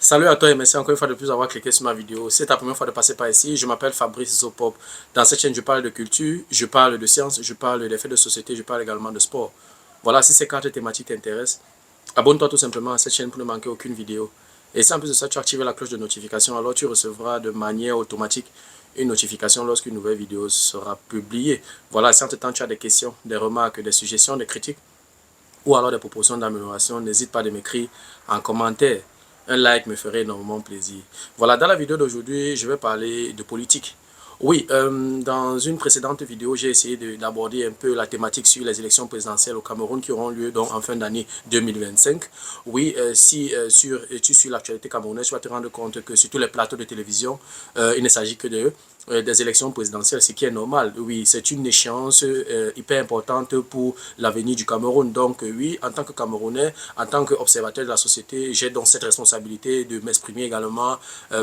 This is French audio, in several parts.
Salut à toi et merci encore une fois de plus d'avoir cliqué sur ma vidéo. Si c'est ta première fois de passer par ici, je m'appelle Fabrice Zopop. Dans cette chaîne, je parle de culture, je parle de science, je parle des faits de société, je parle également de sport. Voilà, si ces quatre thématiques t'intéressent, abonne-toi tout simplement à cette chaîne pour ne manquer aucune vidéo. Et si en plus de ça, tu actives la cloche de notification, alors tu recevras de manière automatique une notification lorsqu'une nouvelle vidéo sera publiée. Voilà, si entre-temps tu as des questions, des remarques, des suggestions, des critiques, ou alors des propositions d'amélioration, n'hésite pas à m'écrire en commentaire. Un like me ferait énormément plaisir. Voilà, dans la vidéo d'aujourd'hui, je vais parler de politique. Oui, dans une précédente vidéo, j'ai essayé d'aborder un peu la thématique sur les élections présidentielles au Cameroun qui auront lieu donc en fin d'année 2025. Oui, si tu suis l'actualité camerounaise, tu vas te rendre compte que sur tous les plateaux de télévision, il ne s'agit que des élections présidentielles, ce qui est normal. Oui, c'est une échéance hyper importante pour l'avenir du Cameroun. Donc oui, en tant que Camerounais, en tant qu'observateur de la société, j'ai donc cette responsabilité de m'exprimer également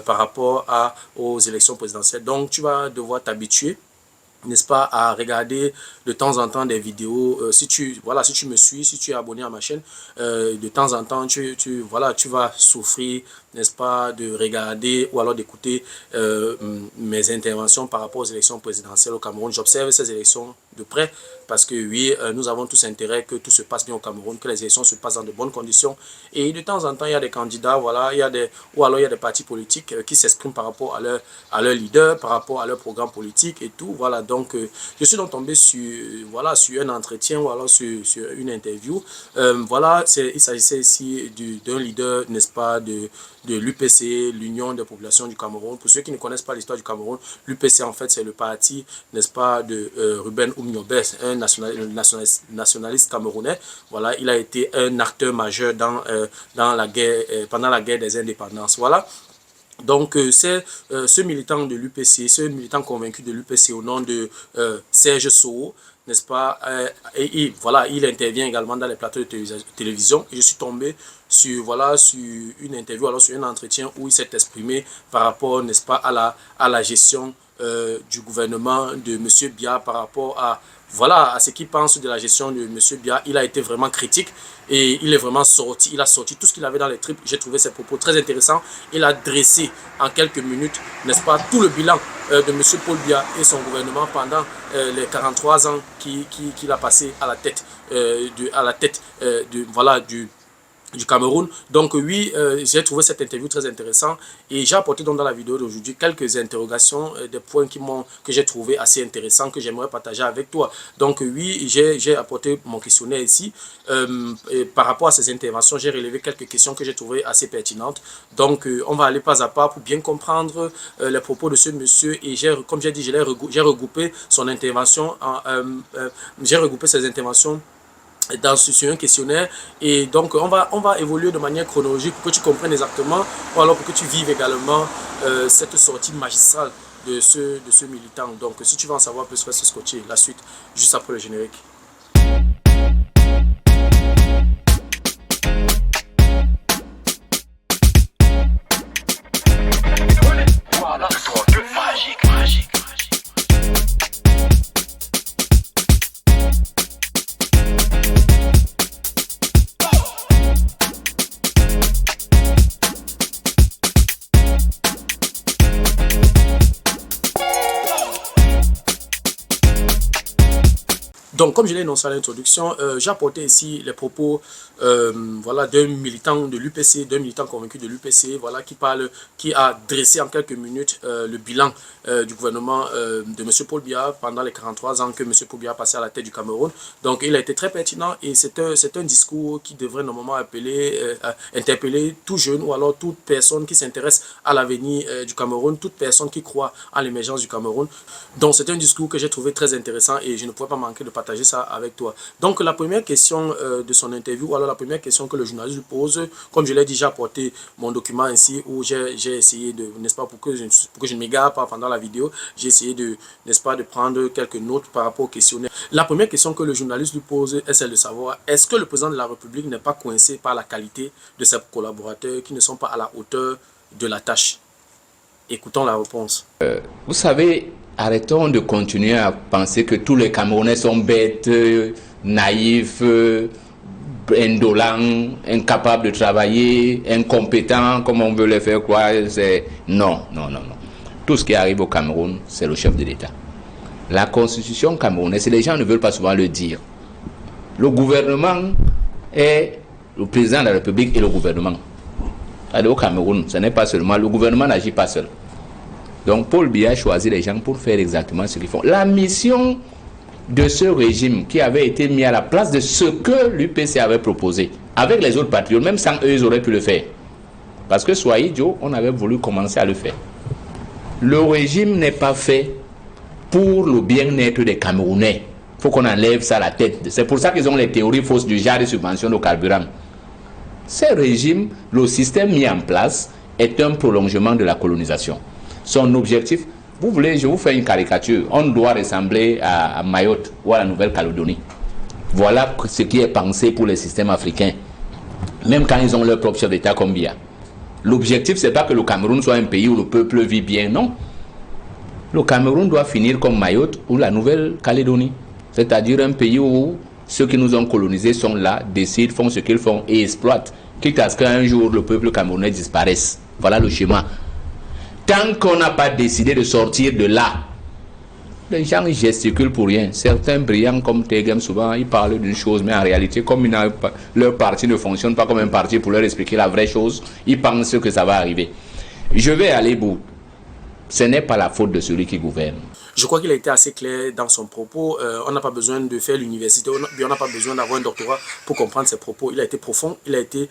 par rapport aux élections présidentielles. Donc tu vas devoir t'habituer, n'est-ce pas, à regarder de temps en temps des vidéos. Si tu me suis, si tu es abonné à ma chaîne, de temps en temps, tu vas souffrir, n'est-ce pas, de regarder ou alors d'écouter mes interventions par rapport aux élections présidentielles au Cameroun. J'observe ces élections de près parce que oui, nous avons tous intérêt que tout se passe bien au Cameroun, que les élections se passent dans de bonnes conditions. Et de temps en temps, il y a des candidats, voilà, il y a des partis politiques qui s'expriment par rapport à leur leader, par rapport à leur programme politique et tout. Voilà, donc je suis donc tombé sur un entretien ou alors sur une interview. Il s'agissait ici d'un leader, n'est-ce pas, de l'UPC, l'Union des populations du Cameroun. Pour ceux qui ne connaissent pas l'histoire du Cameroun, l'UPC en fait c'est le parti, n'est-ce pas, de Ruben Oumniobès, un nationaliste camerounais. Voilà, il a été un acteur majeur dans la guerre, pendant la guerre des indépendances. Voilà. Donc, c'est ce militant de l'UPC, ce militant convaincu de l'UPC au nom de Serge Soho, n'est-ce pas, il intervient également dans les plateaux de télévision. Et je suis tombé sur une interview, alors sur un entretien où il s'est exprimé par rapport, n'est-ce pas, à la gestion du gouvernement de M. Biya par rapport à ce qu'il pense de la gestion de M. Biya. Il a été vraiment critique et il a sorti tout ce qu'il avait dans les tripes. J'ai trouvé ses propos très intéressants. Il a dressé en quelques minutes, n'est-ce pas, tout le bilan de M. Paul Biya et son gouvernement pendant les 43 ans qu'il a passé à la tête du Cameroun. Donc oui, j'ai trouvé cette interview très intéressante et j'ai apporté donc dans la vidéo d'aujourd'hui quelques interrogations, des points que j'ai trouvé assez intéressants, que j'aimerais partager avec toi. Donc oui, j'ai apporté mon questionnaire ici. Et par rapport à ces interventions, j'ai relevé quelques questions que j'ai trouvées assez pertinentes. Donc on va aller pas à pas pour bien comprendre les propos de ce monsieur. Et comme j'ai dit, j'ai regroupé son intervention, j'ai regroupé ses interventions sur un questionnaire, et donc on va évoluer de manière chronologique pour que tu comprennes exactement, ou alors pour que tu vives également cette sortie magistrale de ce militant. Donc si tu veux en savoir plus, reste scotché. La suite juste après le générique. Donc, comme je l'ai énoncé à l'introduction, j'ai apporté ici les propos d'un militant de l'UPC, d'un militant convaincu de l'UPC, qui a dressé en quelques minutes le bilan du gouvernement de M. Paul Biya pendant les 43 ans que M. Paul Biya a passé à la tête du Cameroun. Donc, il a été très pertinent et c'est un discours qui devrait normalement interpeller tout jeune ou alors toute personne qui s'intéresse à l'avenir du Cameroun, toute personne qui croit à l'émergence du Cameroun. Donc, c'est un discours que j'ai trouvé très intéressant et je ne pouvais pas manquer de partager ça avec toi. Donc la première question de son interview, ou alors la première question que le journaliste lui pose, comme je l'ai déjà apporté mon document ici où j'ai essayé de, n'est-ce pas, pour que je ne m'égare pas pendant la vidéo, j'ai essayé de, n'est-ce pas, de prendre quelques notes par rapport au questionnaire. La première question que le journaliste lui pose est celle de savoir, est-ce que le président de la République n'est pas coincé par la qualité de ses collaborateurs qui ne sont pas à la hauteur de la tâche? Écoutons la réponse. Vous savez, arrêtons de continuer à penser que tous les Camerounais sont bêtes, naïfs, indolents, incapables de travailler, incompétents, comme on veut les faire croire. Non. Tout ce qui arrive au Cameroun, c'est le chef de l'État. La constitution camerounaise, les gens ne veulent pas souvent le dire. Le gouvernement est le président de la République et le gouvernement. Allez, au Cameroun, ce n'est pas seulement, le gouvernement n'agit pas seul. Donc Paul Biya a choisi les gens pour faire exactement ce qu'ils font. La mission de ce régime qui avait été mis à la place de ce que l'UPC avait proposé, avec les autres patriotes, même sans eux, ils auraient pu le faire. Parce que soyez idiots, on avait voulu commencer à le faire. Le régime n'est pas fait pour le bien-être des Camerounais. Il faut qu'on enlève ça à la tête. C'est pour ça qu'ils ont les théories fausses du genre de subvention de carburant. Ce régime, le système mis en place, est un prolongement de la colonisation. Son objectif, vous voulez, je vous fais une caricature, on doit ressembler à Mayotte ou à la Nouvelle-Calédonie. Voilà ce qui est pensé pour les systèmes africains, même quand ils ont leur propre chef d'État comme Biya. L'objectif, ce n'est pas que le Cameroun soit un pays où le peuple vit bien, non. Le Cameroun doit finir comme Mayotte ou la Nouvelle-Calédonie, c'est-à-dire un pays où ceux qui nous ont colonisés sont là, décident, font ce qu'ils font et exploitent, quitte à ce qu'un jour le peuple camerounais disparaisse. Voilà le schéma. Tant qu'on n'a pas décidé de sortir de là, les gens gesticulent pour rien. Certains brillants comme Tegem, souvent, ils parlent d'une chose, mais en réalité, comme leur parti ne fonctionne pas comme un parti pour leur expliquer la vraie chose, ils pensent que ça va arriver. Je vais aller bout. Ce n'est pas la faute de celui qui gouverne. Je crois qu'il a été assez clair dans son propos. On n'a pas besoin de faire l'université, on n'a pas besoin d'avoir un doctorat pour comprendre ses propos. Il a été profond, il a été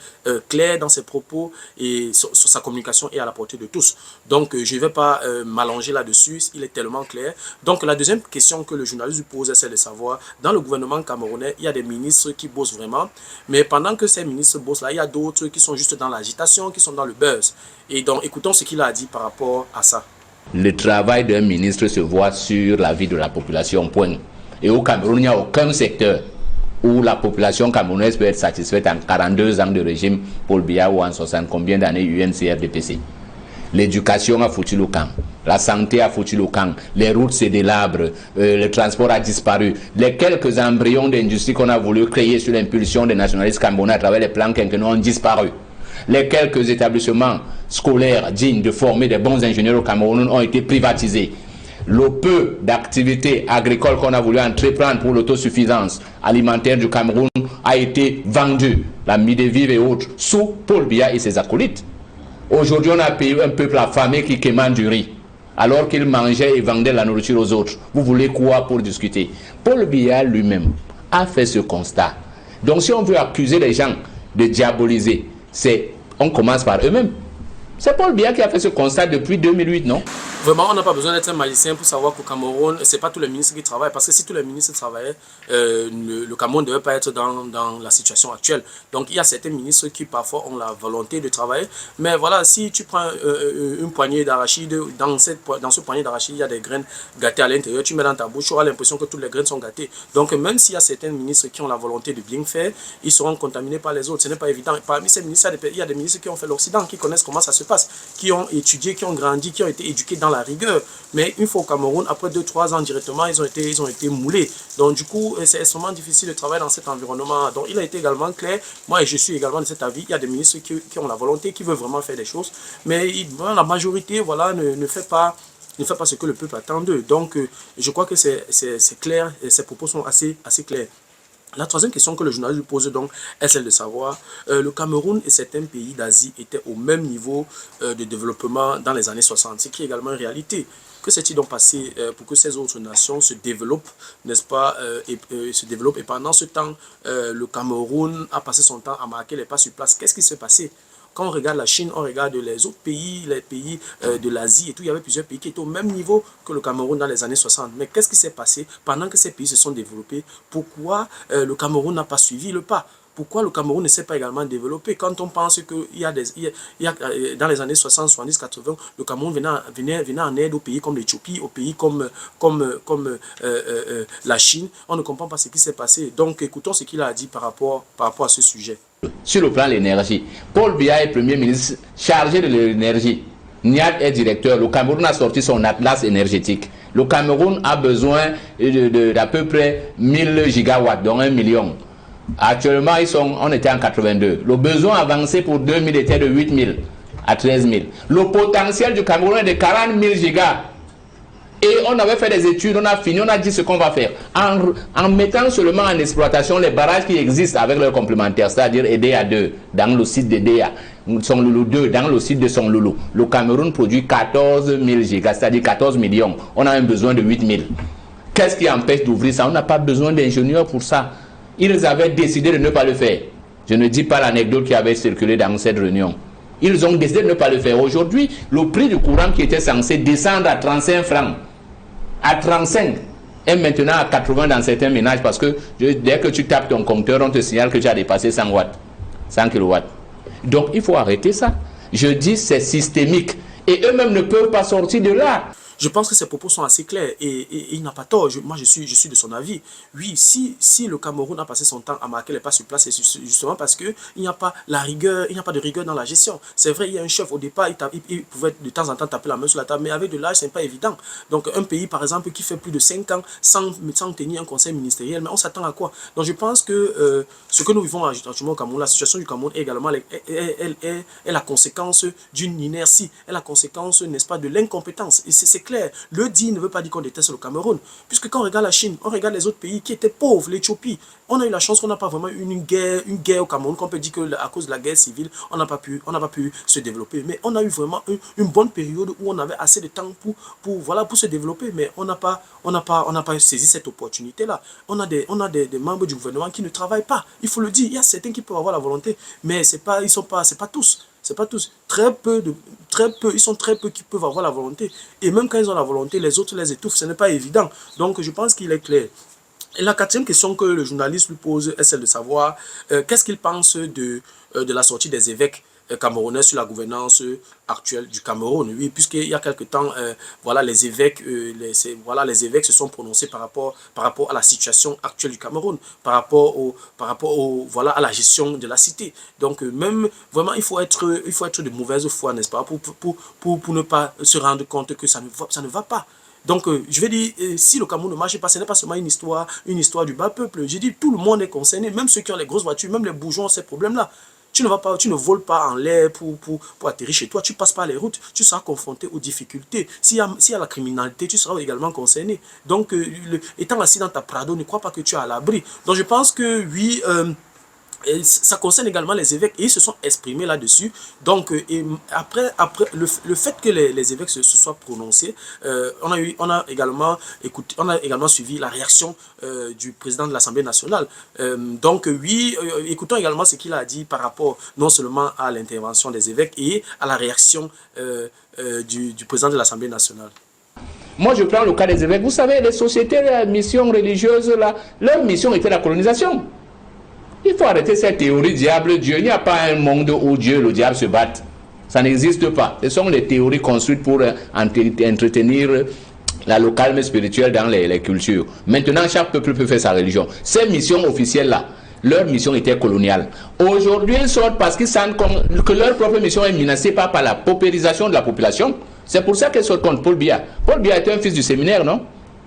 clair dans ses propos et sur sa communication est à la portée de tous. Donc, je ne vais pas m'allonger là-dessus, il est tellement clair. Donc, la deuxième question que le journaliste lui pose, c'est de savoir, dans le gouvernement camerounais, il y a des ministres qui bossent vraiment, mais pendant que ces ministres bossent là, il y a d'autres qui sont juste dans l'agitation, qui sont dans le buzz. Et donc, écoutons ce qu'il a dit par rapport à ça. Le travail d'un ministre se voit sur la vie de la population, point. Et au Cameroun, il n'y a aucun secteur où la population camerounaise peut être satisfaite en 42 ans de régime Paul Biya ou en 60 combien d'années UNCRDPC. L'éducation a foutu le camp, la santé a foutu le camp, les routes se délabrent, le transport a disparu. Les quelques embryons d'industrie qu'on a voulu créer sur l'impulsion des nationalistes camerounais à travers les plans quinquennaux ont disparu. Les quelques établissements scolaires dignes de former des bons ingénieurs au Cameroun ont été privatisés. Le peu d'activités agricoles qu'on a voulu entreprendre pour l'autosuffisance alimentaire du Cameroun a été vendu. La Midevive et autres, sous Paul Biya et ses acolytes. Aujourd'hui, on a payé un peuple affamé qui quémande du riz, alors qu'il mangeait et vendait la nourriture aux autres. Vous voulez quoi pour discuter? Paul Biya lui-même a fait ce constat. Donc si on veut accuser les gens de diaboliser, on commence par eux-mêmes. C'est Paul Biya qui a fait ce constat depuis 2008, non? Vraiment, on n'a pas besoin d'être un magicien pour savoir qu'au Cameroun, ce n'est pas tous les ministres qui travaillent. Parce que si tous les ministres travaillaient, le Cameroun ne devait pas être dans la situation actuelle. Donc, il y a certains ministres qui parfois ont la volonté de travailler. Mais voilà, si tu prends une poignée d'arachide, dans ce poignet d'arachide, il y a des graines gâtées à l'intérieur. Tu mets dans ta bouche, tu auras l'impression que toutes les graines sont gâtées. Donc, même s'il y a certains ministres qui ont la volonté de bien faire, ils seront contaminés par les autres. Ce n'est pas évident. Parmi ces ministres, il y a des ministres qui ont fait l'Occident, qui connaissent comment ça se passe, qui ont étudié, qui ont grandi, qui ont été éduqués dans la rigueur. Mais une fois au Cameroun, après 2-3 ans directement, ils ont été moulés. Donc du coup, c'est extrêmement difficile de travailler dans cet environnement. Donc il a été également clair, moi je suis également de cet avis, il y a des ministres qui ont la volonté, qui veulent vraiment faire des choses, mais la majorité voilà, ne fait pas ce que le peuple attend d'eux. Donc je crois que c'est clair, et ces propos sont assez clairs. La troisième question que le journaliste lui pose donc est celle de savoir, le Cameroun et certains pays d'Asie étaient au même niveau de développement dans les années 60, ce qui est également une réalité. Que s'est-il donc passé pour que ces autres nations se développent, n'est-ce pas, et pendant ce temps, le Cameroun a passé son temps à marquer les pas sur place. Qu'est-ce qui s'est passé? Quand on regarde la Chine, on regarde les autres pays, les pays de l'Asie et tout, il y avait plusieurs pays qui étaient au même niveau que le Cameroun dans les années 60. Mais qu'est-ce qui s'est passé pendant que ces pays se sont développés? Pourquoi le Cameroun n'a pas suivi le pas? Pourquoi le Cameroun ne s'est pas également développé? Quand on pense qu'il y a dans les années 60, 70, 80, le Cameroun venait en aide aux pays comme l'Éthiopie, aux pays comme la Chine, on ne comprend pas ce qui s'est passé. Donc écoutons ce qu'il a dit par rapport à ce sujet. Sur le plan de l'énergie, Paul Biya est Premier ministre chargé de l'énergie. Niad est directeur. Le Cameroun a sorti son atlas énergétique. Le Cameroun a besoin d'à peu près 1000 gigawatts, donc 1 million. Actuellement, on était en 82. Le besoin avancé pour 2000 était de 8000 à 13 000. Le potentiel du Cameroun est de 40 000 gigas. Et on avait fait des études, on a fini, on a dit ce qu'on va faire. En mettant seulement en exploitation les barrages qui existent avec leurs complémentaires, c'est-à-dire EDA 2 dans le site d'EDA, Sonloulou 2 dans le site de Sonloulou. Le Cameroun produit 14 000 gigas, c'est-à-dire 14 millions. On a un besoin de 8 000. Qu'est-ce qui empêche d'ouvrir ça? On n'a pas besoin d'ingénieurs pour ça. Ils avaient décidé de ne pas le faire. Je ne dis pas l'anecdote qui avait circulé dans cette réunion. Ils ont décidé de ne pas le faire. Aujourd'hui, le prix du courant qui était censé descendre à 35 francs, à 35, est maintenant à 80 dans certains ménages parce que dès que tu tapes ton compteur, on te signale que tu as dépassé 100 watts, 100 kilowatts. Donc, il faut arrêter ça. Je dis c'est systémique. Et eux-mêmes ne peuvent pas sortir de là. Je pense que ses propos sont assez clairs et il n'a pas tort. Moi, je suis de son avis. Oui, si le Cameroun a passé son temps à marquer les pas sur place, c'est justement parce qu'il n'y a pas la rigueur, il n'y a pas de rigueur dans la gestion. C'est vrai, il y a un chef au départ, il pouvait de temps en temps taper la main sur la table, mais avec de l'âge, ce n'est pas évident. Donc, un pays, par exemple, qui fait plus de 5 ans sans tenir un conseil ministériel, mais on s'attend à quoi? Donc, je pense que ce que nous vivons actuellement au Cameroun, la situation du Cameroun est également est la conséquence d'une inertie, est la conséquence, n'est-ce pas, de l'incompétence. Et c'est clair. Le dit ne veut pas dire qu'on déteste le Cameroun. Puisque quand on regarde la Chine, on regarde les autres pays qui étaient pauvres, l'Éthiopie, on a eu la chance qu'on n'a pas vraiment eu une guerre au Cameroun, qu'on peut dire qu'à cause de la guerre civile, on n'a pas pu se développer. Mais on a eu vraiment une bonne période où on avait assez de temps pour se développer. Mais on n'a pas saisi cette opportunité-là. On a des membres du gouvernement qui ne travaillent pas. Il faut le dire, il y a certains qui peuvent avoir la volonté, mais c'est pas tous. C'est pas tous. Ils sont très peu qui peuvent avoir la volonté. Et même quand ils ont la volonté, les autres les étouffent. Ce n'est pas évident. Donc, je pense qu'il est clair. Et la quatrième question que le journaliste lui pose est celle de savoir qu'est-ce qu'il pense de la sortie des évêques camerounais sur la gouvernance actuelle du Cameroun. Oui, puisqu'il y a quelque temps, voilà, les évêques se sont prononcés par rapport à la situation actuelle du Cameroun, par rapport voilà, à la gestion de la cité. Donc, même, vraiment, il faut être de mauvaise foi, n'est-ce pas, pour ne pas se rendre compte que ça ne va pas. Donc, je vais dire, si le Cameroun ne marche pas, ce n'est pas seulement une histoire du bas peuple. J'ai dit, tout le monde est concerné, même ceux qui ont les grosses voitures, même les bourgeois ont ces problèmes-là. Tu ne voles pas en l'air pour atterrir chez toi, tu passes par les routes, tu seras confronté aux difficultés. S'il y a la criminalité, tu seras également concerné. Donc, étant assis dans ta Prado, ne crois pas que tu es à l'abri. Donc, je pense que oui... et ça concerne également les évêques et ils se sont exprimés là-dessus. Donc, après le fait que les évêques se soient prononcés, on a également suivi la réaction du président de l'Assemblée nationale. Donc, oui, écoutons également ce qu'il a dit par rapport non seulement à l'intervention des évêques et à la réaction du président de l'Assemblée nationale. Moi, je prends le cas des évêques. Vous savez, les sociétés à mission religieuse, là, leur mission était la colonisation. Il faut arrêter cette théorie diable-Dieu. Il n'y a pas un monde où Dieu et le diable se battent. Ça n'existe pas. Ce sont les théories construites pour entretenir le calme spirituel dans les cultures. Maintenant, chaque peuple peut faire sa religion. Ces missions officielles-là, leur mission était coloniale. Aujourd'hui, ils sortent parce qu'ils sentent que leur propre mission est menacée par la paupérisation de la population. C'est pour ça qu'ils sortent contre Paul Biya. Paul Biya était un fils du séminaire, non?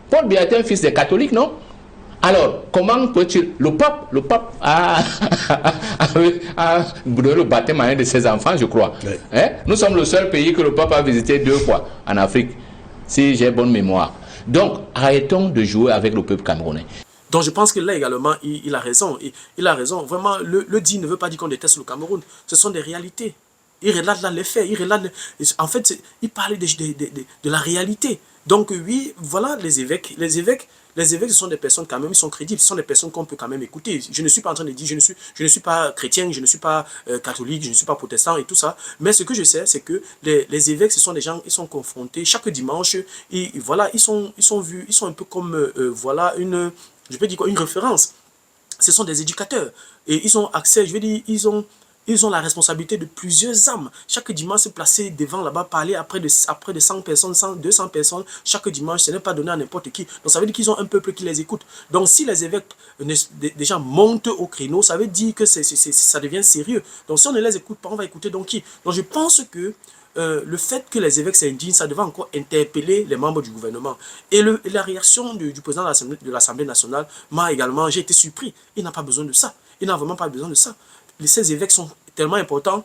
Paul Biya était un fils des catholiques, non? Alors, comment peut-il... Le pape a donné le baptême à un de ses enfants, je crois. Oui. Hein? Nous sommes le seul pays que le pape a visité 2 fois en Afrique, si j'ai bonne mémoire. Donc, arrêtons de jouer avec le peuple camerounais. Donc, je pense que là également, il a raison. Il a raison. Vraiment, le dit ne veut pas dire qu'on déteste le Cameroun. Ce sont des réalités. Il relate là les faits. En fait, il parle de la réalité. Donc, oui, voilà les évêques. Les évêques, ce sont des personnes quand même, ils sont crédibles, ce sont des personnes qu'on peut quand même écouter. Je ne suis pas en train de dire, je ne suis pas chrétien, je ne suis pas catholique, je ne suis pas protestant et tout ça. Mais ce que je sais, c'est que les évêques, ce sont des gens, ils sont confrontés chaque dimanche. Et voilà, ils sont vus, ils sont un peu comme, voilà, je peux dire quoi, une référence. Ce sont des éducateurs. Et ils ont accès, je veux dire, ils ont la responsabilité de plusieurs âmes. Chaque dimanche, se placer devant là-bas, parler après de 100 personnes, 200 personnes, chaque dimanche, ce n'est pas donné à n'importe qui. Donc, ça veut dire qu'ils ont un peuple qui les écoute. Donc, si les évêques déjà montent au créneau, ça veut dire que ça devient sérieux. Donc, si on ne les écoute pas, on va écouter donc qui? Donc, je pense que le fait que les évêques s'indignent, ça devait encore interpeller les membres du gouvernement. Et la réaction du président de l'Assemblée nationale m'a également, j'ai été surpris. Il n'a pas besoin de ça. Il n'a vraiment pas besoin de ça. Ces évêques sont tellement importants.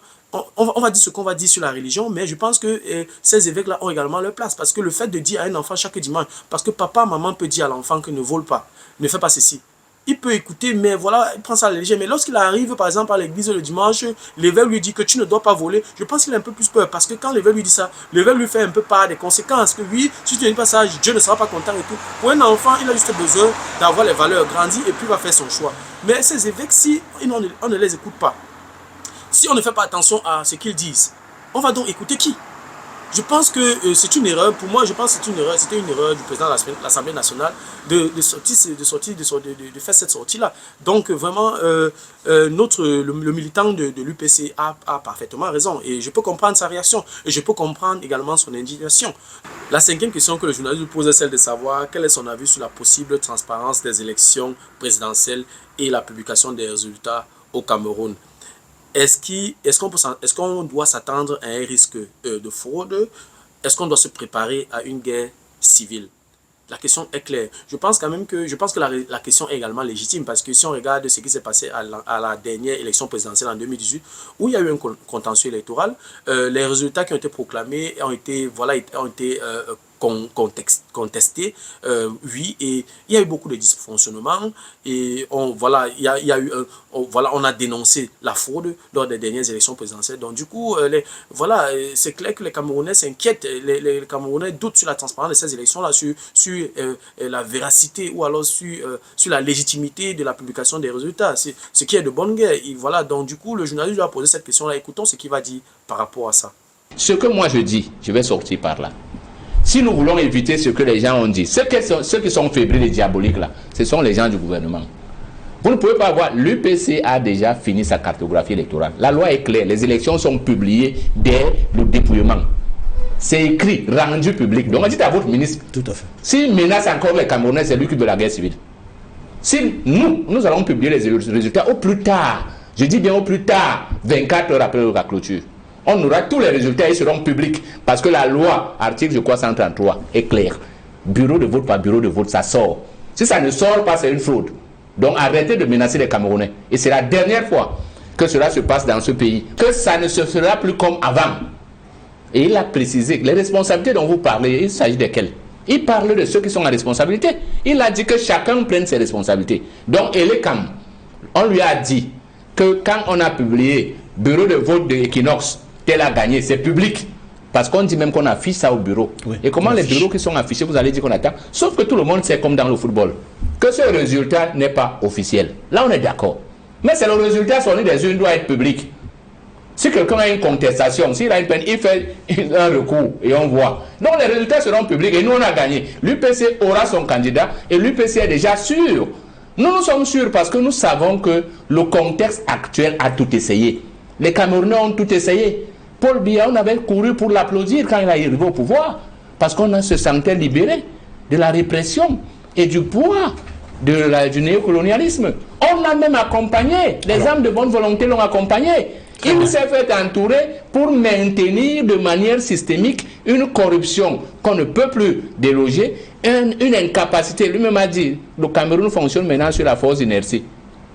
On va dire ce qu'on va dire sur la religion, mais je pense que ces évêques-là ont également leur place. Parce que le fait de dire à un enfant chaque dimanche, parce que papa, maman peut dire à l'enfant que ne vole pas, ne fais pas ceci. Il peut écouter, mais voilà, il prend ça à la légère. Mais lorsqu'il arrive, par exemple, à l'église le dimanche, l'évêque lui dit que tu ne dois pas voler. Je pense qu'il a un peu plus peur. Parce que quand l'évêque lui dit ça, l'évêque lui fait un peu part des conséquences. Que oui, si tu ne dis pas ça, Dieu ne sera pas content et tout. Pour un enfant, il a juste besoin d'avoir les valeurs grandies et puis il va faire son choix. Mais ces évêques, si on ne les écoute pas, si on ne fait pas attention à ce qu'ils disent, on va donc écouter qui? Je pense que c'est une erreur. Pour moi, je pense que c'était une erreur du président de l'Assemblée nationale de faire cette sortie-là. Donc, vraiment, le militant de l'UPC a parfaitement raison. Et je peux comprendre sa réaction. Et je peux comprendre également son indignation. La cinquième question que le journaliste lui pose est celle de savoir quel est son avis sur la possible transparence des élections présidentielles et la publication des résultats au Cameroun. Est-ce qu'on doit s'attendre à un risque de fraude? Est-ce qu'on doit se préparer à une guerre civile? La question est claire. Je pense que la question est également légitime parce que si on regarde ce qui s'est passé à la dernière élection présidentielle en 2018, où il y a eu un contentieux électoral, les résultats qui ont été proclamés ont été contesté, oui, et il y a eu beaucoup de dysfonctionnements et on a dénoncé la fraude lors des dernières élections présidentielles. Donc du coup, c'est clair que les Camerounais s'inquiètent, les Camerounais doutent sur la transparence de ces élections-là, sur la véracité ou alors sur la légitimité de la publication des résultats. C'est ce qui est de bonne guerre. Et voilà, donc du coup, le journaliste lui a posé cette question-là. Écoutons ce qu'il va dire par rapport à ça. Ce que moi je dis, je vais sortir par là. Si nous voulons éviter ce que les gens ont dit, ceux qui sont fébriles et diaboliques là, ce sont les gens du gouvernement. Vous ne pouvez pas voir, l'UPC a déjà fini sa cartographie électorale. La loi est claire, les élections sont publiées dès le dépouillement. C'est écrit, rendu public. Donc dites à votre ministre, tout à fait. S'il menace encore les Camerounais, c'est lui qui de la guerre civile. Si nous allons publier les résultats au plus tard, je dis bien au plus tard, 24 heures après la clôture. On aura tous les résultats, ils seront publics. Parce que la loi, article je crois 133, est claire. Bureau de vote par bureau de vote, ça sort. Si ça ne sort pas, c'est une fraude. Donc arrêtez de menacer les Camerounais. Et c'est la dernière fois que cela se passe dans ce pays. Que ça ne se fera plus comme avant. Et il a précisé que les responsabilités dont vous parlez, il s'agit de quelles? Il parle de ceux qui sont en responsabilité. Il a dit que chacun prenne ses responsabilités. Donc Elekam, on lui a dit que quand on a publié bureau de vote de Equinox, tel a gagné, c'est public. Parce qu'on dit même qu'on affiche ça au bureau. Oui, et comment les bureaux qui sont affichés, vous allez dire qu'on attend? Sauf que tout le monde sait, comme dans le football, que ce résultat n'est pas officiel. Là, on est d'accord. Mais c'est le résultat sorti des urnes doit être public. Si quelqu'un a une contestation, s'il a une peine, il fait un recours et on voit. Donc les résultats seront publics et nous, on a gagné. L'UPC aura son candidat et l'UPC est déjà sûr. Nous sommes sûrs parce que nous savons que le contexte actuel a tout essayé. Les Camerounais ont tout essayé. Paul Biya, on avait couru pour l'applaudir quand il est arrivé au pouvoir, parce qu'on se sentait libéré de la répression et du poids du néocolonialisme. On l'a même accompagné, les hommes de bonne volonté l'ont accompagné. Il s'est fait entourer pour maintenir de manière systémique une corruption qu'on ne peut plus déloger, une incapacité. Lui-même a dit, le Cameroun fonctionne maintenant sur la force d'inertie.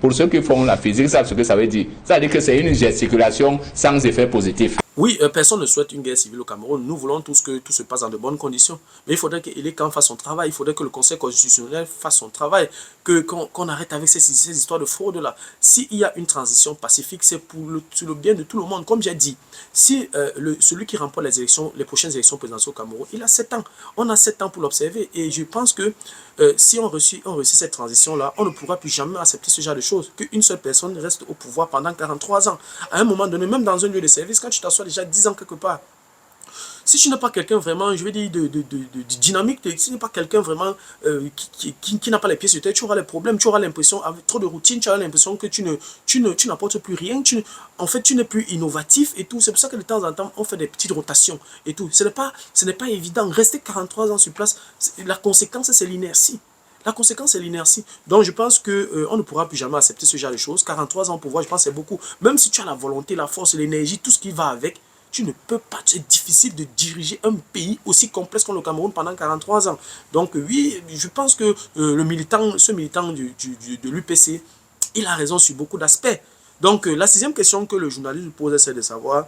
Pour ceux qui font la physique, savent ce que ça veut dire. Ça veut dire que c'est une gesticulation sans effet positif. Oui, personne ne souhaite une guerre civile au Cameroun. Nous voulons tous que tout se passe dans de bonnes conditions. Mais il faudrait qu'Elekan fasse son travail. Il faudrait que le Conseil constitutionnel fasse son travail. Qu'on arrête avec ces histoires de fraude-là. S'il y a une transition pacifique, c'est pour le bien de tout le monde. Comme j'ai dit, si celui qui remporte les prochaines élections présidentielles au Cameroun, il a 7 ans. On a 7 ans pour l'observer. Et je pense que si on réussit cette transition-là, on ne pourra plus jamais accepter ce genre de choses. Qu'une seule personne reste au pouvoir pendant 43 ans. À un moment donné, même dans un lieu de service, quand tu t'assois déjà 10 ans quelque part, si tu n'es pas quelqu'un vraiment, je vais dire, de dynamique, si tu n'es pas quelqu'un vraiment qui n'a pas les pieds sur terre, tu auras les problèmes, tu auras l'impression, avec trop de routine, tu auras l'impression que tu n'apportes plus rien, en fait, tu n'es plus innovatif et tout. C'est pour ça que de temps en temps, on fait des petites rotations et tout. Ce n'est pas évident. Rester 43 ans sur place, la conséquence, c'est l'inertie. La conséquence, c'est l'inertie. Donc, je pense qu'on ne pourra plus jamais accepter ce genre de choses. 43 ans au pouvoir, je pense que c'est beaucoup. Même si tu as la volonté, la force, l'énergie, tout ce qui va avec, tu ne peux pas, c'est difficile de diriger un pays aussi complexe comme le Cameroun pendant 43 ans. Donc oui, je pense que ce militant de l'UPC, Il a raison sur beaucoup d'aspects. Donc, la sixième question que le journaliste pose, c'est de savoir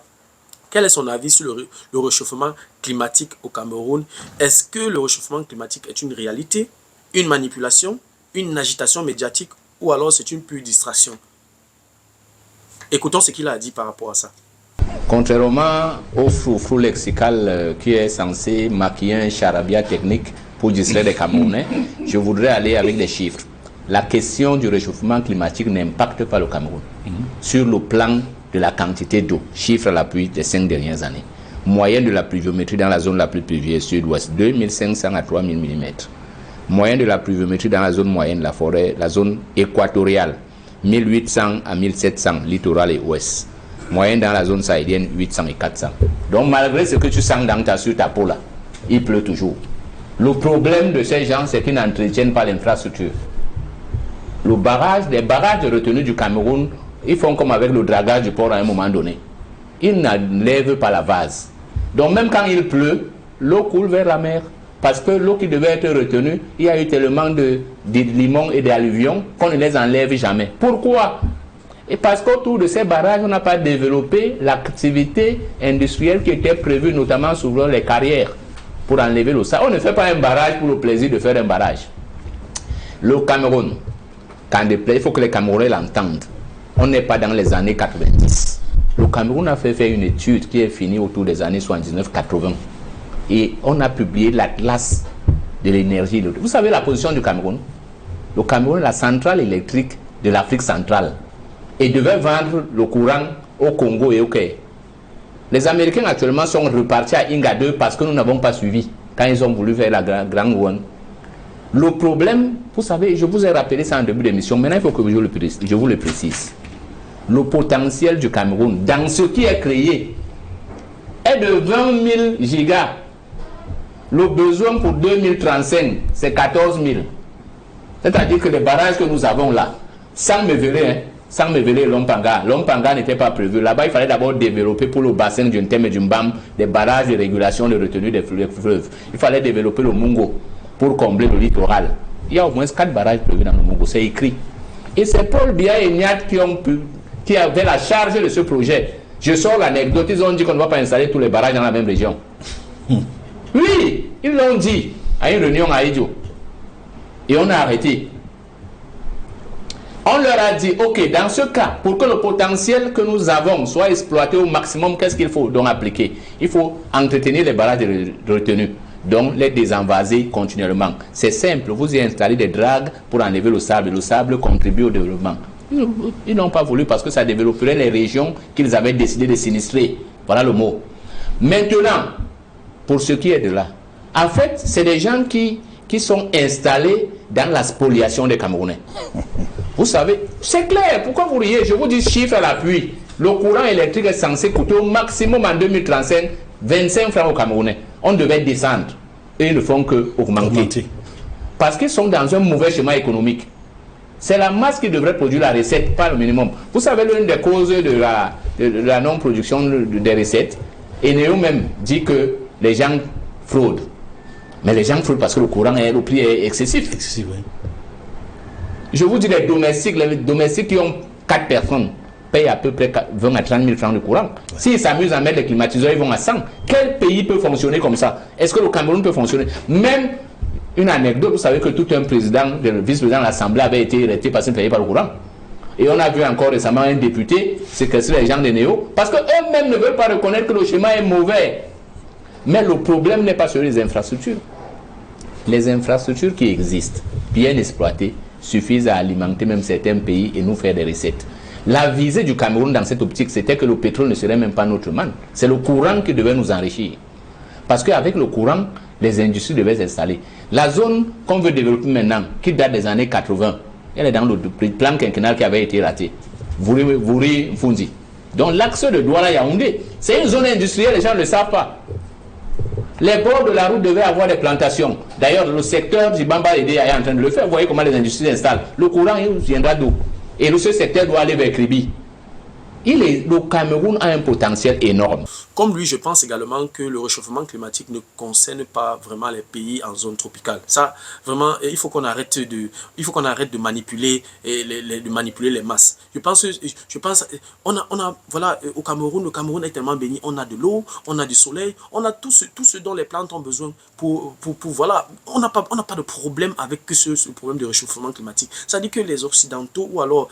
quel est son avis sur le réchauffement climatique au Cameroun. Est-ce que le réchauffement climatique est une réalité, une manipulation, une agitation médiatique ou alors c'est une pure distraction? Écoutons ce qu'il a dit par rapport à ça. Contrairement au frou-frou lexical qui est censé maquiller un charabia technique pour distraire les Camerounais, je voudrais aller avec des chiffres. La question du réchauffement climatique n'impacte pas le Cameroun. Sur le plan de la quantité d'eau, chiffre à l'appui des 5 dernières années. Moyenne de la pluviométrie dans la zone la plus pluvieuse sud-ouest, 2500 à 3000 mm. Moyenne de la pluviométrie dans la zone moyenne, la forêt, la zone équatoriale, 1800 à 1700, littoral et ouest. Moyenne dans la zone sahélienne, 800 et 400. Donc malgré ce que tu sens sur ta peau là, il pleut toujours. Le problème de ces gens, c'est qu'ils n'entretiennent pas l'infrastructure. Les barrages de retenue du Cameroun, ils font comme avec le dragage du port à un moment donné. Ils n'enlèvent pas la vase. Donc même quand il pleut, l'eau coule vers la mer. Parce que l'eau qui devait être retenue, il y a eu tellement de limons et d'alluvions qu'on ne les enlève jamais. Pourquoi? Et parce qu'autour de ces barrages, on n'a pas développé l'activité industrielle qui était prévue, notamment sur les carrières, pour enlever l'eau. Ça, on ne fait pas un barrage pour le plaisir de faire un barrage. Le Cameroun, quand il faut que les Camerounais l'entendent. On n'est pas dans les années 90. Le Cameroun a fait une étude qui est finie autour des années 79-80. Et on a publié l'Atlas de l'énergie. Vous savez la position du Cameroun? Le Cameroun est la centrale électrique de l'Afrique centrale. Et devait vendre le courant au Congo et au Kenya. Les Américains actuellement sont repartis à Inga 2 parce que nous n'avons pas suivi quand ils ont voulu faire la Grande One. Le problème, vous savez, je vous ai rappelé ça en début d'émission, maintenant il faut que je vous le précise. Le potentiel du Cameroun, dans ce qui est créé, est de 20 000 gigas. Le besoin pour 2035, c'est 14 000. C'est-à-dire que les barrages que nous avons là, sans me verrer, Lompanga n'était pas prévu. Là-bas, il fallait d'abord développer pour le bassin du Ntem et du Mbam des barrages de régulation de retenue des fleuves. Il fallait développer le Mungo pour combler le littoral. Il y a au moins 4 barrages prévus dans le Mungo, c'est écrit. Et c'est Paul Biya et Niat qui avaient la charge de ce projet. Je sors l'anecdote, ils ont dit qu'on ne va pas installer tous les barrages dans la même région. Oui, ils l'ont dit à une réunion à Idio. Et on a arrêté. On leur a dit, ok, dans ce cas, pour que le potentiel que nous avons soit exploité au maximum, qu'est-ce qu'il faut donc appliquer? Il faut entretenir les barrages de retenue, donc les désenvaser continuellement. C'est simple, vous y installez des dragues pour enlever le sable. Le sable contribue au développement. Ils n'ont pas voulu parce que ça développerait les régions qu'ils avaient décidé de sinistrer. Voilà le mot. Maintenant, pour ce qui est de là, en fait, c'est des gens qui sont installés dans la spoliation des Camerounais. Vous savez, c'est clair. Pourquoi vous riez? Je vous dis chiffre à l'appui. Le courant électrique est censé coûter au maximum en 2035 25 francs aux Camerounais. On devait descendre. Et ils ne font que augmenter. Parce qu'ils sont dans un mauvais schéma économique. C'est la masse qui devrait produire la recette, pas le minimum. Vous savez, l'une des causes de la non-production des recettes, Eneo même dit que les gens fraudent. Mais les gens fraudent parce que le prix est excessif. Oui. Je vous dis, les domestiques qui ont 4 personnes payent à peu près 20 à 30 000 francs de courant. Ouais. S'ils s'amusent à mettre les climatiseurs, ils vont à 100. Quel pays peut fonctionner comme ça? Est-ce que le Cameroun peut fonctionner? Même une anecdote, vous savez que tout un président, le vice-président de l'Assemblée avait été arrêté parce qu'il ne payait pas le courant. Et on a vu encore récemment un député séquestrer les gens de Néo parce qu'eux-mêmes ne veulent pas reconnaître que le schéma est mauvais. Mais le problème n'est pas sur les infrastructures. Les infrastructures qui existent, bien exploitées, suffisent à alimenter même certains pays et nous faire des recettes. La visée du Cameroun dans cette optique, c'était que le pétrole ne serait même pas notre manne. C'est le courant qui devait nous enrichir. Parce qu'avec le courant, les industries devaient s'installer. La zone qu'on veut développer maintenant, qui date des années 80, elle est dans le plan quinquennal qui avait été raté. Vouri Fundi. Donc l'axe de Douala-Yaoundé, c'est une zone industrielle, les gens ne le savent pas. Les bords de la route devaient avoir des plantations. D'ailleurs, le secteur du Bamba est en train de le faire. Vous voyez comment les industries s'installent. Le courant il viendra d'où? Et ce secteur doit aller vers Kribi. Le Cameroun a un potentiel énorme. Comme lui, je pense également que le réchauffement climatique ne concerne pas vraiment les pays en zone tropicale. Ça, vraiment, il faut qu'on arrête de manipuler les masses. Voilà, au Cameroun, le Cameroun est tellement béni. On a de l'eau, on a du soleil, on a tout ce dont les plantes ont besoin voilà. On n'a pas de problème avec ce problème de réchauffement climatique. Ça dit que les Occidentaux ou alors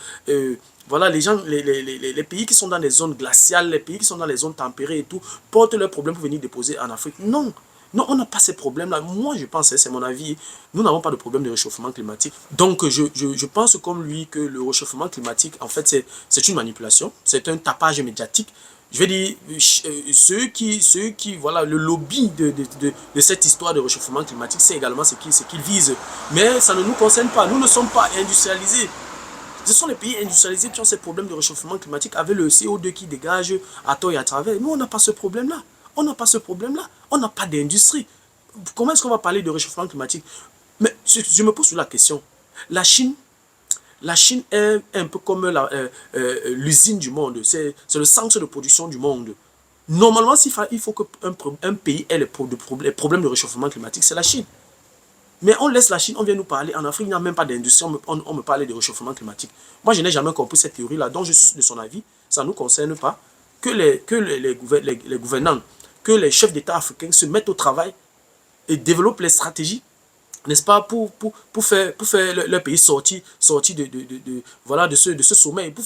voilà, les pays qui sont dans les zones glaciales, les pays qui sont dans les zones tempérées et tout, portent leurs problèmes pour venir déposer en Afrique. Non, non, on n'a pas ces problèmes-là. Moi, je pense, c'est mon avis, nous n'avons pas de problème de réchauffement climatique. Donc, je pense comme lui que le réchauffement climatique, en fait, c'est une manipulation, c'est un tapage médiatique. Je vais dire, ceux qui voilà, le lobby de cette histoire de réchauffement climatique, c'est également ce qu'ils visent. Mais ça ne nous concerne pas. Nous ne sommes pas industrialisés. Ce sont les pays industrialisés qui ont ces problèmes de réchauffement climatique avec le CO2 qui dégage à tort et à travers. Nous, on n'a pas ce problème-là. On n'a pas ce problème-là. On n'a pas d'industrie. Comment est-ce qu'on va parler de réchauffement climatique? Mais je me pose la question. La Chine est un peu comme l'usine du monde. C'est le centre de production du monde. Normalement, il faut qu'un pays ait les problèmes de réchauffement climatique, c'est la Chine. Mais on laisse la Chine, on vient nous parler. En Afrique, il n'y a même pas d'industrie, on me parle de réchauffement climatique. Moi, je n'ai jamais compris cette théorie-là, donc je suis de son avis. Ça ne nous concerne pas. Que les gouvernants, que les chefs d'État africains se mettent au travail et développent les stratégies, n'est-ce pas, pour faire leur pays sortir voilà, de ce sommeil, pour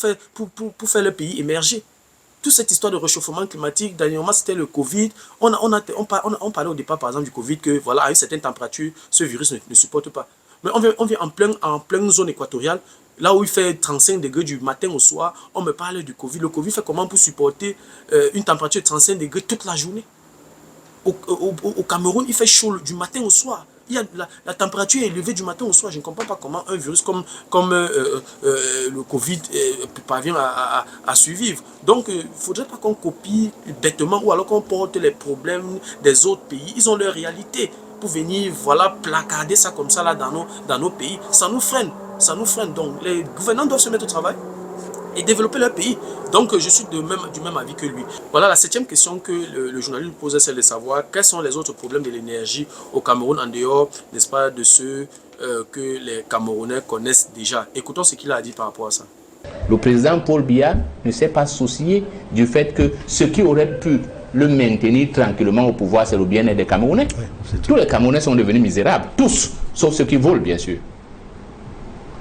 faire le pays émerger. Toute cette histoire de réchauffement climatique, dernièrement c'était le Covid. On parlait au départ par exemple du Covid que voilà, à une certaine température, ce virus ne supporte pas. Mais on vient en pleine zone équatoriale, là où il fait 35 degrés du matin au soir, on me parle du Covid. Le Covid fait comment pour supporter une température de 35 degrés toute la journée? Au Cameroun, il fait chaud du matin au soir. La température est élevée du matin au soir. Je ne comprends pas comment un virus comme le Covid parvient à survivre. Donc, il ne faudrait pas qu'on copie bêtement ou alors qu'on porte les problèmes des autres pays. Ils ont leur réalité pour venir voilà, placarder ça comme ça là, dans nos pays. Ça nous freine. Ça nous freine. Donc, les gouvernants doivent se mettre au travail et développer leur pays. Donc, je suis du même avis que lui. Voilà, la septième question que le journaliste posait, c'est de savoir quels sont les autres problèmes de l'énergie au Cameroun en dehors, n'est-ce pas, de ceux que les Camerounais connaissent déjà. Écoutons ce qu'il a dit par rapport à ça. Le président Paul Biya ne s'est pas soucié du fait que ce qui aurait pu le maintenir tranquillement au pouvoir, c'est le bien-être des Camerounais. Oui, tous les Camerounais sont devenus misérables, tous, sauf ceux qui volent, bien sûr.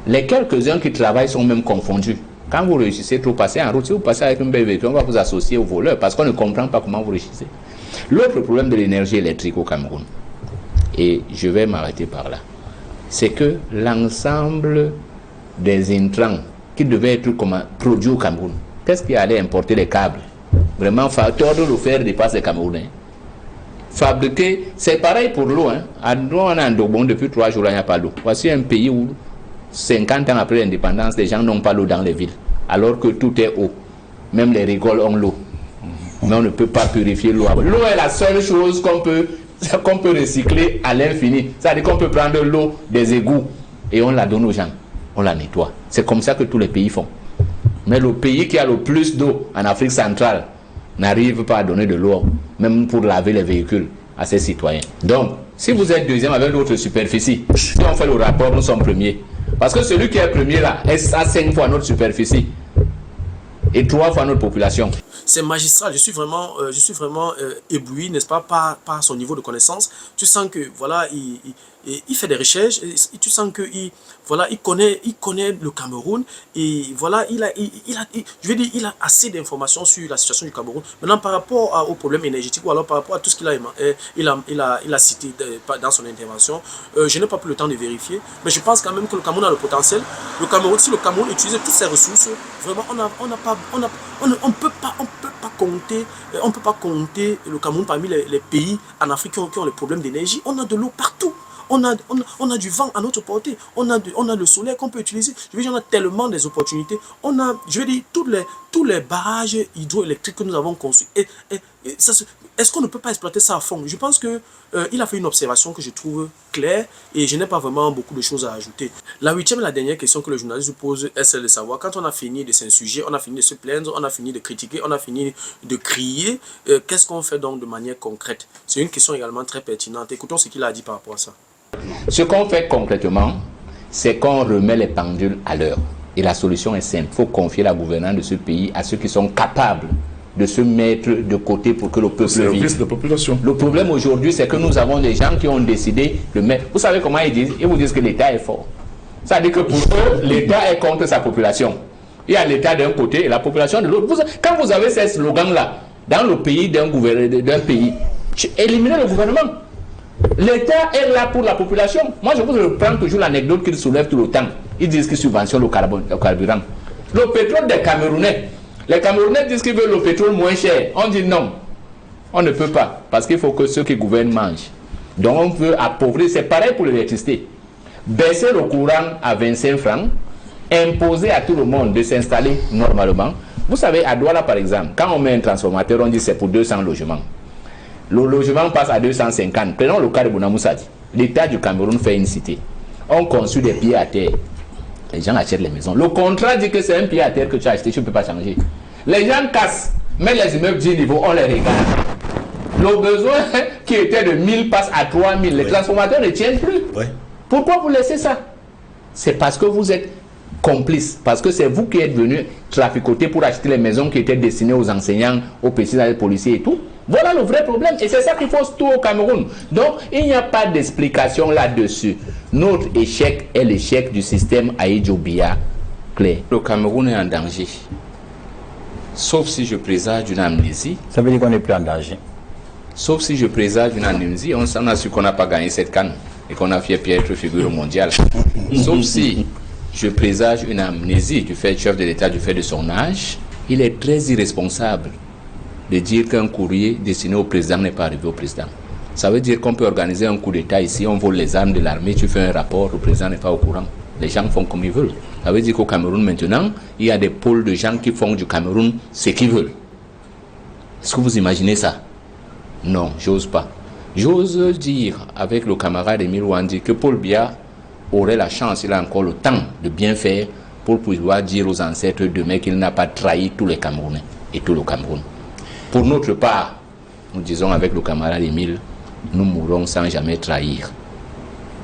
Les quelques-uns qui travaillent sont même confondus. Quand vous réussissez trop passer en route, si vous passez avec une belle véhicule, on va vous associer aux voleurs parce qu'on ne comprend pas comment vous réussissez. L'autre problème de l'énergie électrique au Cameroun, et je vais m'arrêter par là, c'est que l'ensemble des intrants qui devaient être produits au Cameroun, qu'est-ce qui allait importer les câbles? Vraiment, facteur de le faire dépasse les Camerounais. Fabriquer, c'est pareil pour l'eau. À nous, on a un Dobon depuis 3 jours, il n'y a pas d'eau. Voici un pays où 50 ans après l'indépendance, les gens n'ont pas l'eau dans les villes, alors que tout est eau. Même les rigoles ont l'eau. Mais on ne peut pas purifier l'eau. L'eau est la seule chose qu'on peut recycler à l'infini. C'est-à-dire qu'on peut prendre l'eau des égouts et on la donne aux gens. On la nettoie. C'est comme ça que tous les pays font. Mais le pays qui a le plus d'eau en Afrique centrale n'arrive pas à donner de l'eau, même pour laver les véhicules à ses citoyens. Donc, si vous êtes deuxième avec l'autre superficie, si on fait le rapport, nous sommes premiers. Parce que celui qui est premier là, a 5 fois notre superficie et 3 fois notre population. C'est magistral, je suis vraiment ébloui, n'est-ce pas, par son niveau de connaissance. Tu sens que voilà, il fait des recherches, et tu sens que voilà, il connaît le Cameroun et voilà, il a assez d'informations sur la situation du Cameroun. Maintenant, par rapport au problème énergétique ou alors par rapport à tout ce qu'il a cité dans son intervention, je n'ai pas pris le temps de vérifier, mais je pense quand même que le Cameroun a le potentiel. Si le Cameroun utilise toutes ses ressources, vraiment, on ne peut pas compter le Cameroun parmi les pays en Afrique qui ont les problèmes d'énergie. On a de l'eau partout. On a du vent à notre portée. On a le soleil qu'on peut utiliser. Je veux dire, on a tellement des opportunités. Je veux dire, tous les barrages hydroélectriques que nous avons conçus. est-ce qu'on ne peut pas exploiter ça à fond? Je pense que il a fait une observation que je trouve claire et je n'ai pas vraiment beaucoup de choses à ajouter. La huitième et la dernière question que le journaliste pose est celle de savoir, quand on a fini de s'insurger, on a fini de se plaindre, on a fini de critiquer, on a fini de crier, qu'est-ce qu'on fait donc de manière concrète? C'est une question également très pertinente. Écoutons ce qu'il a dit par rapport à ça. Ce qu'on fait concrètement, c'est qu'on remet les pendules à l'heure. Et la solution est simple. Il faut confier la gouvernance de ce pays à ceux qui sont capables de se mettre de côté pour que le peuple vive. De population. Le problème aujourd'hui, c'est que nous avons des gens qui ont décidé de mettre... Vous savez comment ils disent? Ils vous disent que l'État est fort. Ça veut dire que pour eux, l'État est contre sa population. Il y a l'État d'un côté et la population de l'autre. Quand vous avez ces slogans-là, dans le pays d'un pays, éliminez le gouvernement. L'État est là pour la population. Moi, je vous reprends toujours l'anecdote qu'ils soulèvent tout le temps. Ils disent qu'ils subventionnent le carburant. Le pétrole des Camerounais. Les Camerounais disent qu'ils veulent le pétrole moins cher. On dit non. On ne peut pas. Parce qu'il faut que ceux qui gouvernent mangent. Donc on veut appauvrir. C'est pareil pour l'électricité. Baisser le courant à 25 francs. Imposer à tout le monde de s'installer normalement. Vous savez, à Douala par exemple, quand on met un transformateur, on dit c'est pour 200 logements. Le logement passe à 250. Prenons le cas de Bounamoussadi. L'État du Cameroun fait une cité. On construit des pieds à terre. Les gens achètent les maisons. Le contrat dit que c'est un pied à terre que tu as acheté, tu ne peux pas changer. Les gens cassent, mais les immeubles 10 niveaux, on les regarde. Le besoin qui était de 1000 passe à 3000. Les transformateurs ne tiennent plus. Oui. Pourquoi vous laissez ça? C'est parce que vous êtes complice, parce que c'est vous qui êtes venus traficoter pour acheter les maisons qui étaient destinées aux enseignants, aux petits policiers et tout. Voilà le vrai problème. Et c'est ça qu'il faut tout au Cameroun. Donc, il n'y a pas d'explication là-dessus. Notre échec est l'échec du système Aïdjo-Bia clair. Le Cameroun est en danger. Sauf si je présage une amnésie. Ça veut dire qu'on n'est plus en danger. Sauf si je présage une amnésie, on s'en a su qu'on n'a pas gagné cette canne et qu'on a fait piètre figure mondiale. Sauf si je présage une amnésie du fait du chef de l'État, du fait de son âge, il est très irresponsable de dire qu'un courrier destiné au président n'est pas arrivé au président. Ça veut dire qu'on peut organiser un coup d'État ici, on vole les armes de l'armée, tu fais un rapport, le président n'est pas au courant. Les gens font comme ils veulent. Ça veut dire qu'au Cameroun maintenant, il y a des pôles de gens qui font du Cameroun ce qu'ils veulent. Est-ce que vous imaginez ça? Non, j'ose pas. J'ose dire avec le camarade Émile Wandi que Paul Biya aurait la chance, il a encore le temps de bien faire pour pouvoir dire aux ancêtres demain qu'il n'a pas trahi tous les Camerounais et tout le Cameroun. Pour notre part, nous disons avec le camarade Émile, nous mourrons sans jamais trahir.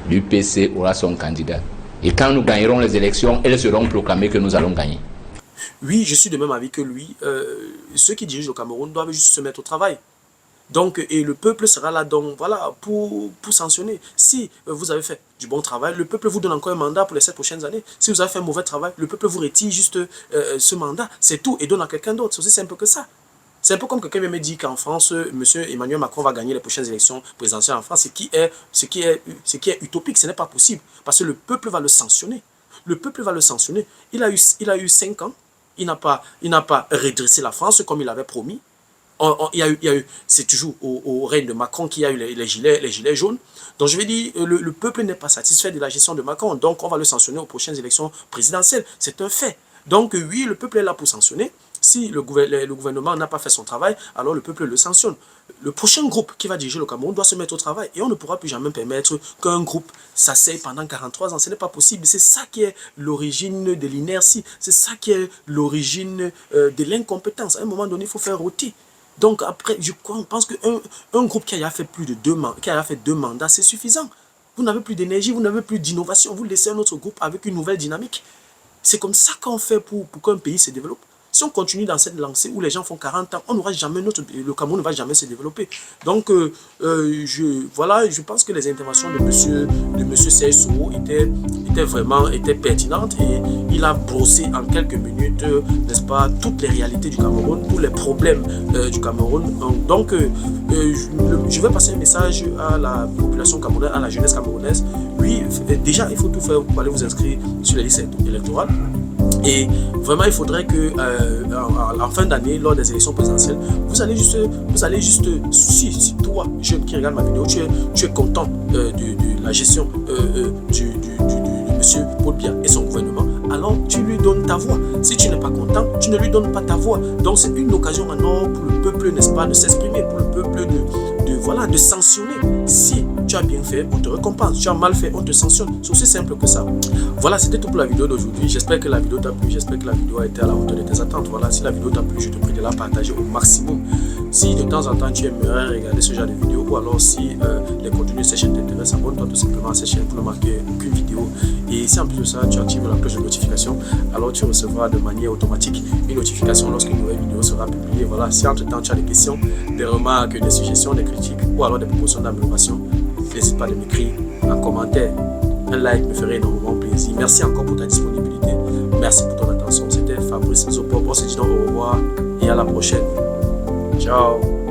L'UPC aura son candidat. Et quand nous gagnerons les élections, elles seront proclamées que nous allons gagner. Oui, je suis de même avis que lui. Ceux qui dirigent le Cameroun doivent juste se mettre au travail. Donc, et le peuple sera là donc, voilà, pour sanctionner. Si vous avez fait du bon travail, le peuple vous donne encore un mandat pour les 7 prochaines années. Si vous avez fait un mauvais travail, le peuple vous retire juste ce mandat. C'est tout et donne à quelqu'un d'autre. C'est aussi simple que ça. C'est un peu comme quelqu'un me dit qu'en France, M. Emmanuel Macron va gagner les prochaines élections présidentielles en France, ce qui est utopique. Ce n'est pas possible parce que le peuple va le sanctionner. Le peuple va le sanctionner. Il a eu 5 ans. Il n'a pas redressé la France comme il avait promis. C'est toujours au règne de Macron qu'il y a eu les gilets jaunes. Donc je vais dire, le peuple n'est pas satisfait de la gestion de Macron. Donc on va le sanctionner aux prochaines élections présidentielles. C'est un fait. Donc oui, le peuple est là pour sanctionner. Si le gouvernement n'a pas fait son travail, alors le peuple le sanctionne. Le prochain groupe qui va diriger le Cameroun doit se mettre au travail. Et on ne pourra plus jamais permettre qu'un groupe s'asseye pendant 43 ans. Ce n'est pas possible. C'est ça qui est l'origine de l'inertie. C'est ça qui est l'origine de l'incompétence. À un moment donné, il faut faire rôtir. Donc après, je pense qu'un groupe qui a fait plus de 2 mandats, c'est suffisant. Vous n'avez plus d'énergie, vous n'avez plus d'innovation. Vous laissez un autre groupe avec une nouvelle dynamique. C'est comme ça qu'on fait pour qu'un pays se développe. Si on continue dans cette lancée où les gens font 40 ans, on n'aura jamais le Cameroun ne va jamais se développer. Donc, je pense que les interventions de monsieur Serge Soro étaient pertinentes et il a brossé en quelques minutes, n'est-ce pas, toutes les réalités du Cameroun, tous les problèmes du Cameroun. Donc, je vais passer un message à la population camerounaise, à la jeunesse camerounaise. Oui, déjà, il faut tout faire pour aller vous inscrire sur les listes électorales. Et vraiment, il faudrait que en fin d'année, lors des élections présidentielles, vous allez juste, si toi, jeune qui regarde ma vidéo, tu es content de la gestion de M. Paul Biya et son gouvernement, alors tu lui donnes ta voix. Si tu n'es pas content, tu ne lui donnes pas ta voix. Donc c'est une occasion en or pour le peuple, n'est-ce pas, de s'exprimer, pour le peuple de sanctionner. Si tu as bien fait, on te récompense. Tu as mal fait, on te sanctionne. C'est aussi simple que ça. Voilà, c'était tout pour la vidéo d'aujourd'hui. J'espère que la vidéo t'a plu. J'espère que la vidéo a été à la hauteur de tes attentes. Voilà, si la vidéo t'a plu, je te prie de la partager au maximum. Si de temps en temps tu aimerais regarder ce genre de vidéo, ou alors si les contenus de cette chaîne t'intéressent, abonne-toi tout simplement à cette chaîne pour ne manquer aucune vidéo. Et si en plus de ça, tu actives la cloche de notification, alors tu recevras de manière automatique une notification lorsqu'une nouvelle vidéo sera publiée. Voilà, si entre temps tu as des questions, des remarques, des suggestions, des critiques ou alors des propositions d'amélioration, n'hésite pas de m'écrire en commentaire. Un like me ferait énormément plaisir. Merci encore pour ta disponibilité. Merci pour ton attention. C'était Fabrice Zopop. On se dit donc au revoir et à la prochaine. Ciao.